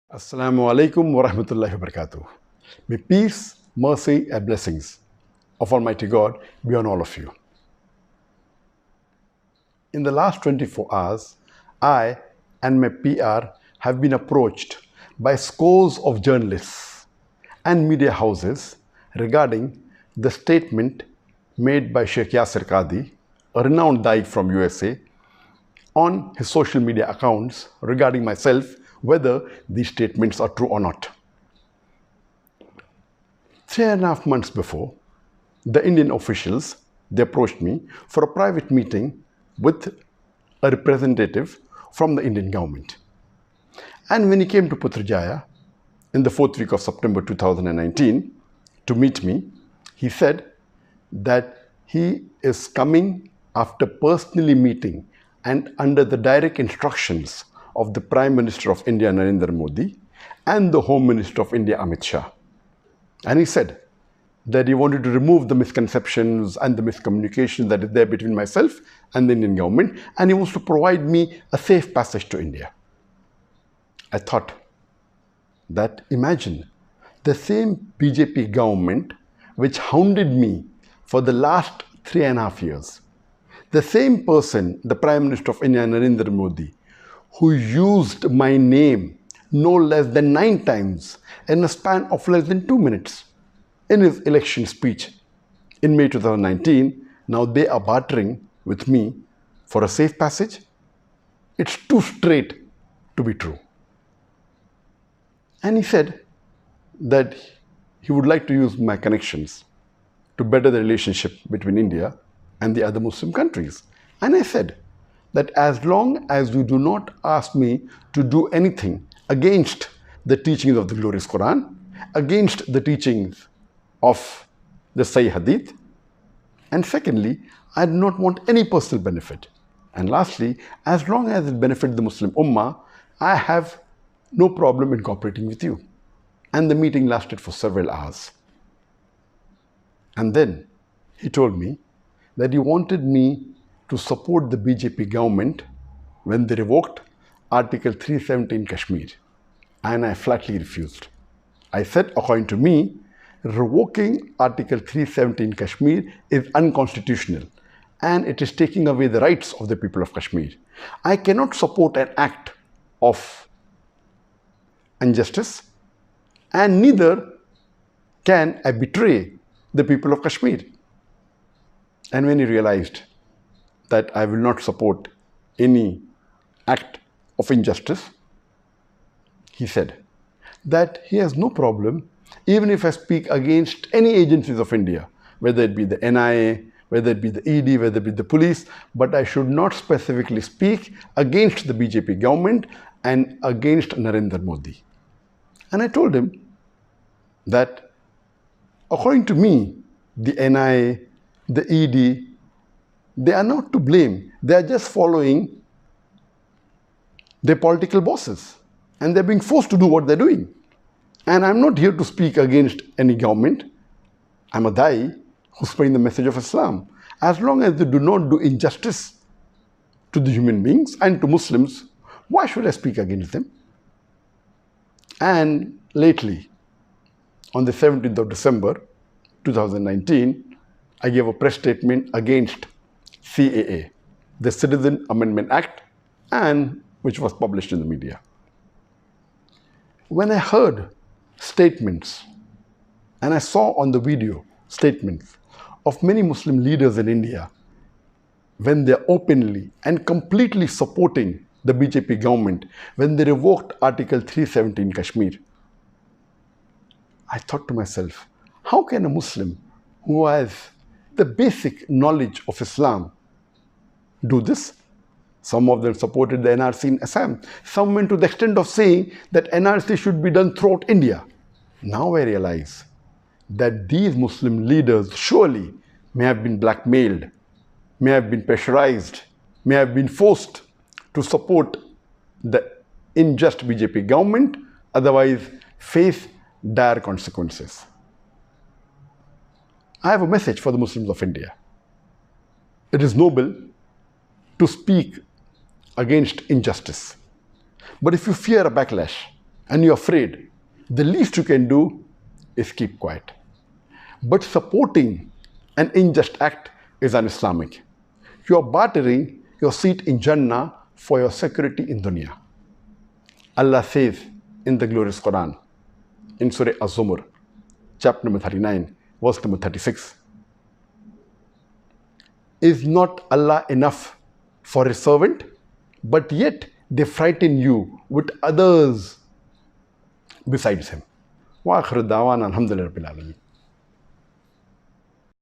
Assalamu alaikum wa rahmatullahi wa barakatuh. May peace, mercy, and blessings of Almighty God be on all of you. In the last 24 hours, I and my PR have been approached by scores of journalists and media houses regarding the statement made by Sheikh Yasir Qadhi, a renowned Da'i from USA, on his social media accounts regarding myself, whether these statements are true or not. 3.5 months before, the Indian officials, they approached me for a private meeting with a representative from the Indian government. And when he came to Putrajaya in the 4th week of September 2019 to meet me, he said that he is coming after personally meeting and under the direct instructions of the Prime Minister of India, Narendra Modi, and the Home Minister of India, Amit Shah. And he said that he wanted to remove the misconceptions and the miscommunication that is there between myself and the Indian government, and he wants to provide me a safe passage to India. I thought that imagine the same BJP government which hounded me for the last 3.5 years, the same person, the Prime Minister of India, Narendra Modi, who used my name no less than 9 times in a span of less than 2 minutes in his election speech in May 2019, now they are bartering with me for a safe passage? It's too straight to be true. And he said that he would like to use my connections to better the relationship between India and the other Muslim countries. And I said that as long as you do not ask me to do anything against the teachings of the glorious Quran, against the teachings of the Sahih Hadith, and secondly, I do not want any personal benefit. And lastly, as long as it benefits the Muslim Ummah, I have no problem in cooperating with you. And the meeting lasted for several hours. And then he told me that he wanted me to support the BJP government when they revoked Article 370 in Kashmir. And I flatly refused. I said, according to me, revoking Article 370 in Kashmir is unconstitutional and it is taking away the rights of the people of Kashmir. I cannot support an act of injustice, and neither can I betray the people of Kashmir. And when he realized that I will not support any act of injustice, he said that he has no problem even if I speak against any agencies of India, whether it be the NIA, whether it be the ED, whether it be the police, but I should not specifically speak against the BJP government and against Narendra Modi. And I told him that according to me, the NIA, the ED, they are not to blame. They are just following their political bosses and they're being forced to do what they're doing. And I'm not here to speak against any government. I'm a Da'i who's spreading the message of Islam. As long as they do not do injustice to the human beings and to Muslims, why should I speak against them? And lately, on the 17th of December 2019, I gave a press statement against CAA, the Citizen Amendment Act, and which was published in the media. When I heard statements and I saw on the video statements of many Muslim leaders in India when they're openly and completely supporting the BJP government when they revoked Article 370 in Kashmir, I thought to myself, how can a Muslim who has the basic knowledge of Islam do this? Some of them supported the NRC in Assam. Some went to the extent of saying that NRC should be done throughout India. Now I realize that these Muslim leaders surely may have been blackmailed, may have been pressurized, may have been forced to support the unjust BJP government, otherwise face dire consequences. I have a message for the Muslims of India. It is noble to speak against injustice. But if you fear a backlash, and you're afraid, the least you can do is keep quiet. But supporting an unjust act is un-Islamic. You are bartering your seat in Jannah for your security in dunya. Allah says in the glorious Quran, in Surah Az-Zumur, chapter number 39, verse number 36, is not Allah enough for His servant? But yet they frighten you with others besides Him. Wa akhiru da'wana alhamdulillahi rabbil alamin.